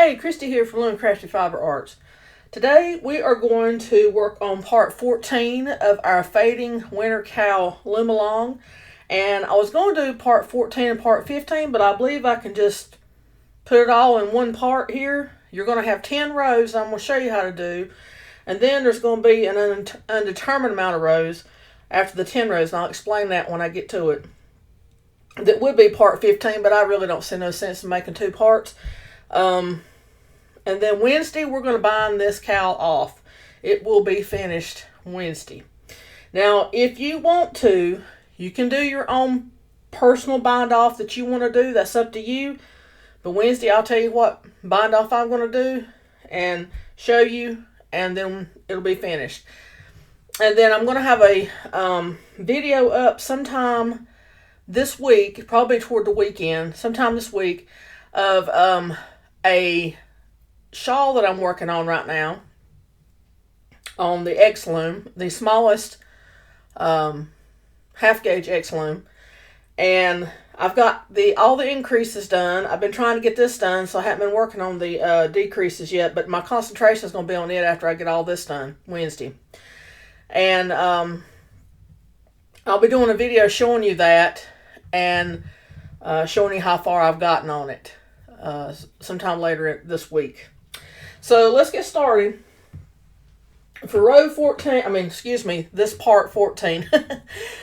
Hey, Christy here from Loom Crafty Fiber Arts. Today we are going to work on part 14 of our Fading Winter Cowl Loom Along. And I was going to do part 14 and part 15, but I believe I can just put it all in one part here. You're going to have 10 rows I'm going to show you how to do. And then there's going to be an undetermined amount of rows after the 10 rows, and I'll explain that when I get to it. That would be part 15, but I really don't see no sense in making two parts. And then Wednesday, we're going to bind this cowl off. It will be finished Wednesday. Now, if you want to, you can do your own personal bind off that you want to do. That's up to you. But Wednesday, I'll tell you what bind off I'm going to do and show you, and then it'll be finished. And then I'm going to have a video up sometime this week, probably toward the weekend, sometime this week, of a shawl that I'm working on right now on the X Loom, the smallest half gauge X Loom, and I've got all the increases done. I've been trying to get this done, so I haven't been working on the decreases yet, but my concentration is going to be on it after I get all this done Wednesday. And I'll be doing a video showing you that and showing you how far I've gotten on it sometime later this week. So let's get started. For row 14, this part 14,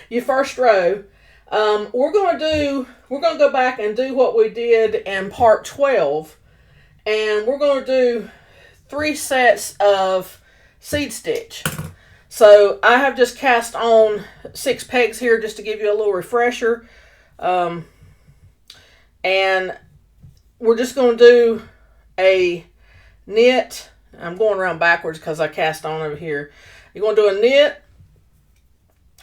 your first row, we're going to go back and do what we did in part 12, and we're going to do 3 sets of seed stitch. So I have just cast on 6 pegs here just to give you a little refresher, and we're just going to do a knit. I'm going around backwards because I cast on over here. You're going to do a knit,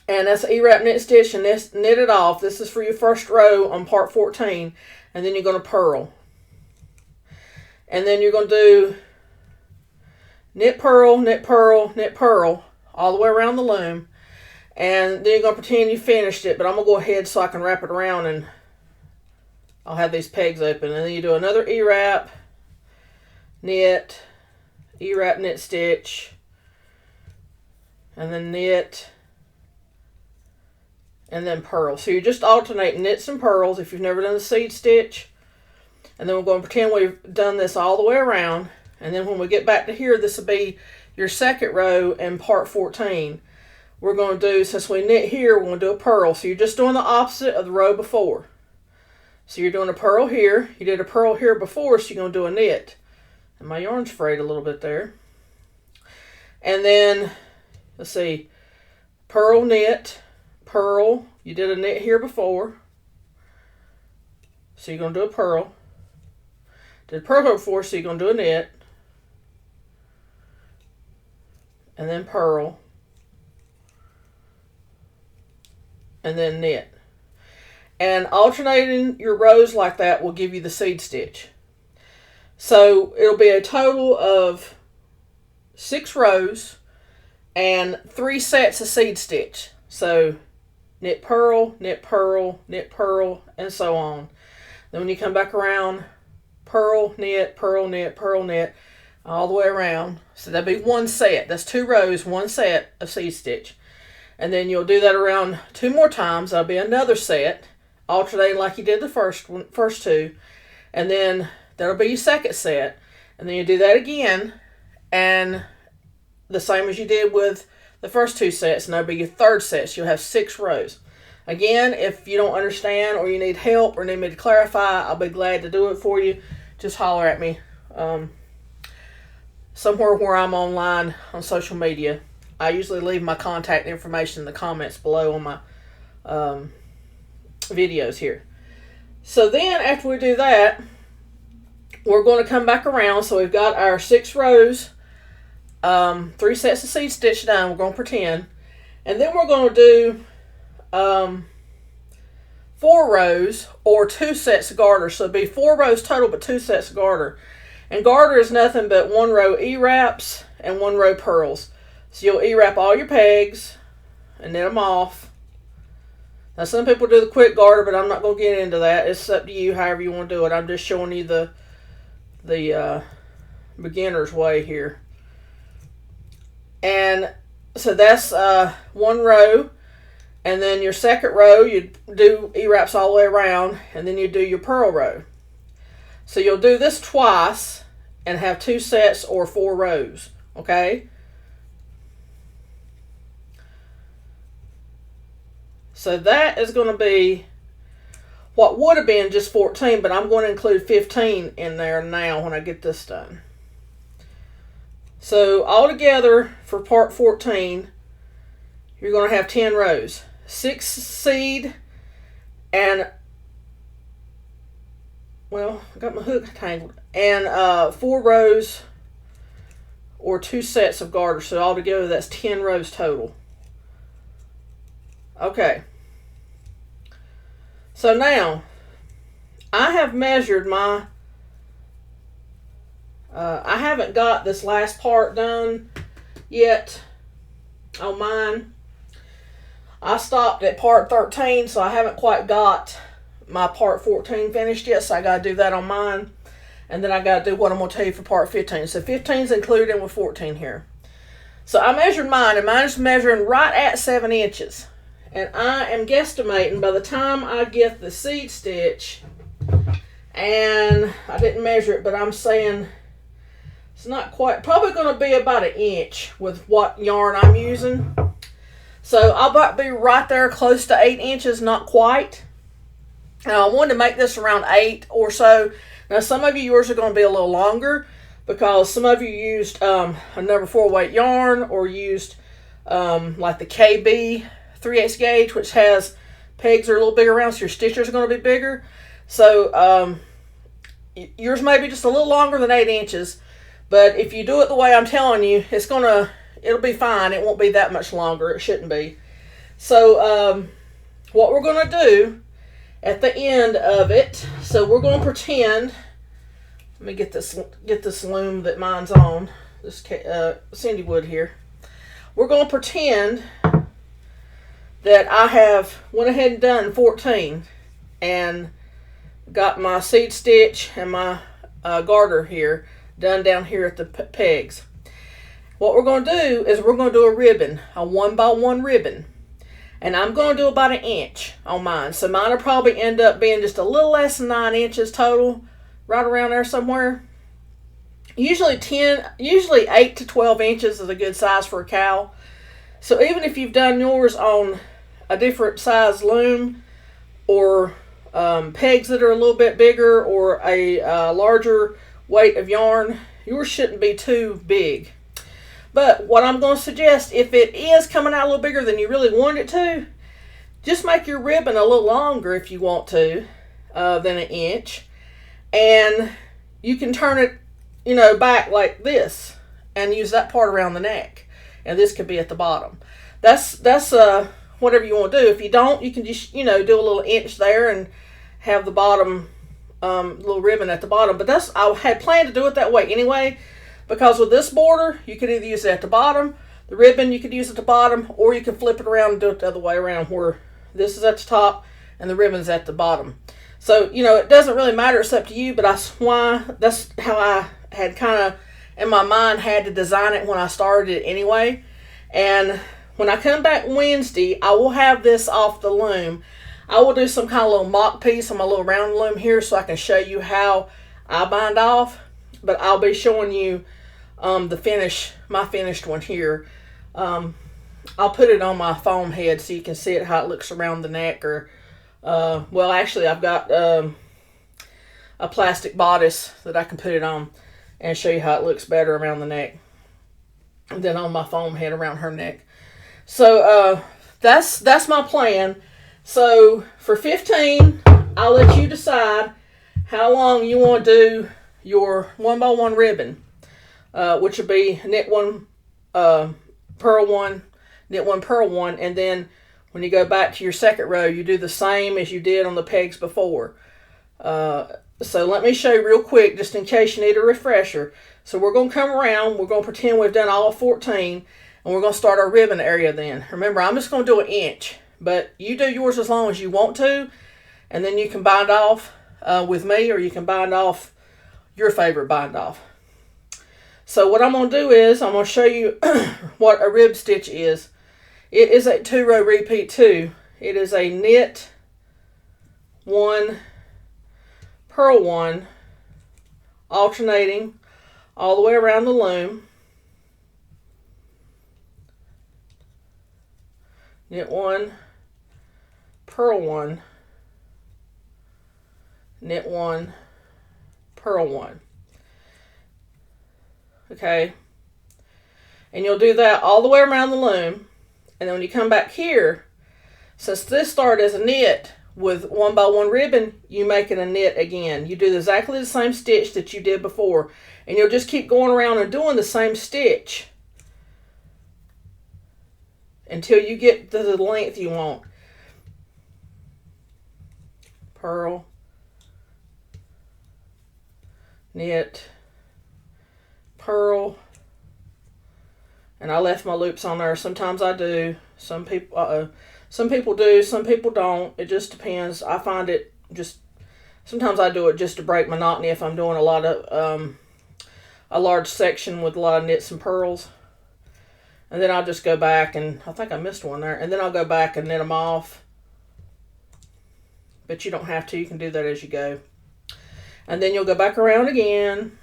and that's an E-wrap knit stitch, and this knit it off. This is for your first row on part 14, and then you're going to purl. And then you're going to do knit, purl, knit, purl, knit, purl, all the way around the loom. And then you're going to pretend you finished it, but I'm going to go ahead so I can wrap it around, and I'll have these pegs open. And then you do another E-wrap, knit, E-wrap knit stitch, and then knit, and then purl. So you're just alternating knits and purls if you've never done the seed stitch. And then we're going to pretend we've done this all the way around. And then when we get back to here, this will be your second row in part 14. We're going to do, since we knit here, we're going to do a purl. So you're just doing the opposite of the row before. So you're doing a purl here. You did a purl here before, so you're going to do a knit. And my yarn's frayed a little bit there. And then, let's see, purl, knit, purl. You did a knit here before. So you're going to do a purl. Did a purl here before, so you're going to do a knit. And then purl. And then knit. And alternating your rows like that will give you the seed stitch. So it'll be a total of 6 rows and 3 sets of seed stitch. So knit, purl, knit, purl, knit, purl, and so on. Then when you come back around, purl, knit, purl, knit, purl, knit, all the way around. So that'll be 1 set. That's 2 rows, 1 set of seed stitch. And then you'll do that around 2 more times. That'll be another set, alternating like you did the first 2. And then that'll be your second set. And then you do that again, and the same as you did with the first 2 sets, and that'll be your third set. So you'll have 6 rows. Again, if you don't understand or you need help or need me to clarify, I'll be glad to do it for you. Just holler at me somewhere where I'm online on social media. I usually leave my contact information in the comments below on my videos here. So then after we do that, we're going to come back around. So we've got our 6 rows, 3 sets of seed stitch done. We're going to pretend. And then we're going to do 4 rows or 2 sets of garter. So it'll be 4 rows total, but 2 sets of garter. And garter is nothing but 1 row E-wraps and 1 row purls. So you'll E-wrap all your pegs and knit them off. Now some people do the quick garter, but I'm not going to get into that. It's up to you however you want to do it. I'm just showing you the the beginner's way here. And so that's one row. And then your second row, you do E-wraps all the way around, and then you do your purl row. So you'll do this twice and have 2 sets or 4 rows, okay? So that is going to be what would have been just 14, but I'm going to include 15 in there now when I get this done. So altogether for part 14, you're going to have 10 rows. 6 seed and, well, I got my hook tangled, and 4 rows or 2 sets of garters. So altogether that's 10 rows total. Okay. So now I have measured my, I haven't got this last part done yet on mine. I stopped at part 13, so I haven't quite got my part 14 finished yet, so I got to do that on mine. And then I got to do what I'm going to tell you for part 15. So 15 is included in with 14 here. So I measured mine, and mine's measuring right at 7 inches. And I am guesstimating by the time I get the seed stitch, and I didn't measure it, but I'm saying it's not quite, probably going to be about 1 inch with what yarn I'm using. So I'll about be right there close to 8 inches, not quite. And I wanted to make this around 8 or so. Now some of yours are going to be a little longer because some of you used a number 4 weight yarn or used like the KB 3/8 gauge, which has pegs are a little bigger around, so your stitches are going to be bigger. So yours may be just a little longer than 8 inches, but if you do it the way I'm telling you, it'll be fine. It won't be that much longer. It shouldn't be. So what we're going to do at the end of it, so we're going to pretend, let me get this loom that mine's on, this Cindy Wood here. We're going to pretend that I have went ahead and done 14 and got my seed stitch and my garter here done down here at the pegs. What we're going to do is we're going to do a ribbon, a 1x1 ribbon. And I'm going to do about 1 inch on mine. So mine will probably end up being just a little less than 9 inches total, right around there somewhere. Usually 8 to 12 inches is a good size for a cowl. So even if you've done yours on a different size loom or pegs that are a little bit bigger or a larger weight of yarn, yours shouldn't be too big. But what I'm going to suggest, if it is coming out a little bigger than you really want it to, just make your ribbon a little longer if you want to than 1 inch. And you can turn it, back like this and use that part around the neck. And this could be at the bottom. That's whatever you want to do. If you don't, you can just, do a little inch there and have the bottom little ribbon at the bottom. But I had planned to do it that way anyway. Because with this border, you could either use it at the bottom, the ribbon you could use at the bottom, or you can flip it around and do it the other way around where this is at the top and the ribbon's at the bottom. So, it doesn't really matter, it's up to you, but that's how I had kind of, in my mind, had to design it when I started it anyway. And when I come back Wednesday, I will have this off the loom. I will do some kind of little mock piece on my little round loom here so I can show you how I bind off. But I'll be showing you my finished one here. I'll put it on my foam head so you can see it, how it looks around the neck. Or, well, actually, I've got a plastic bodice that I can put it on and show you how it looks better around the neck than on my foam head around her neck. So that's my plan. So for 15, I'll let you decide how long you want to do your 1x1 ribbon, which would be knit 1, purl 1, knit 1, purl 1, and then when you go back to your second row, you do the same as you did on the pegs before. So let me show you real quick, just in case you need a refresher. So we're going to come around, we're going to pretend we've done all of 14, and we're going to start our ribbon area then. Remember, I'm just going to do 1 inch, but you do yours as long as you want to, and then you can bind off with me, or you can bind off your favorite bind off. So what I'm going to do is I'm going to show you what a rib stitch is. It is a 2-row repeat 2. It is a knit 1, purl 1, alternating all the way around the loom. Knit 1, purl 1, knit 1, purl 1. Okay, and you'll do that all the way around the loom, and then when you come back here, since this started as a knit with 1x1 ribbon, you make it a knit again. You do exactly the same stitch that you did before, and you'll just keep going around and doing the same stitch until you get to the length you want. Purl, knit, purl, and I left my loops on there. Sometimes I do. Some people do. Some people don't. It just depends. I find it just sometimes I do it just to break monotony if I'm doing a lot of a large section with a lot of knits and purls, and then I'll just go back and I think I missed one there, and then I'll go back and knit them off. But you don't have to. You can do that as you go, and then you'll go back around again.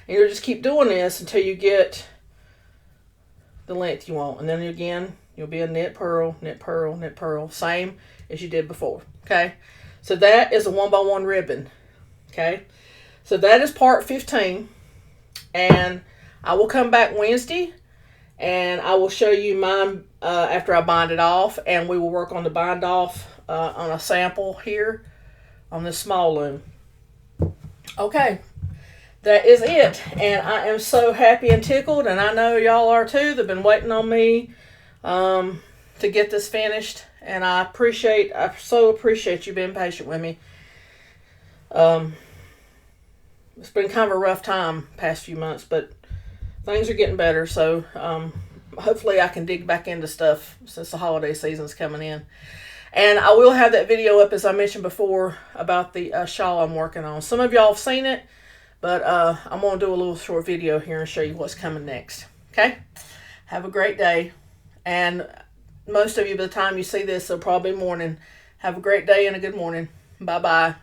And you'll just keep doing this until you get the length you want. And then again, you'll be a knit, purl, knit, purl, knit, purl. Same as you did before. Okay? So that is a 1x1 ribbon. Okay? So that is part 15. And I will come back Wednesday. And I will show you mine after I bind it off. And we will work on the bind off on a sample here on this small loom. Okay. That is it, and I am so happy and tickled, and I know y'all are too. They've been waiting on me to get this finished, and I so appreciate you being patient with me. It's been kind of a rough time past few months, but things are getting better, so hopefully I can dig back into stuff since the holiday season's coming in. And I will have that video up, as I mentioned before, about the shawl I'm working on. Some of y'all have seen it. But I'm going to do a little short video here and show you what's coming next. Okay? Have a great day. And most of you, by the time you see this, it'll probably be morning. Have a great day and a good morning. Bye-bye.